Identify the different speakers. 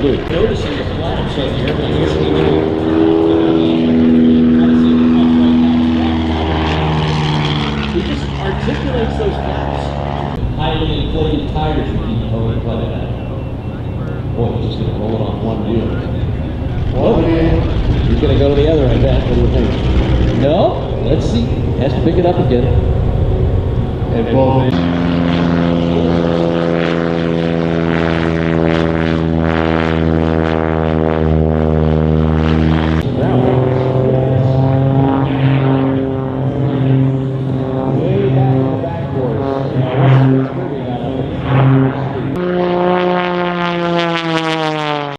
Speaker 1: do.
Speaker 2: Noticing the flaps right here, but I guess we He just articulates those flaps. Highly inflated tires you keep going by that. Boy, he's just going to roll it on one wheel. Well, he's going to go to the other end. What do you think? No? Let's see. Has to pick it up again.
Speaker 1: And both.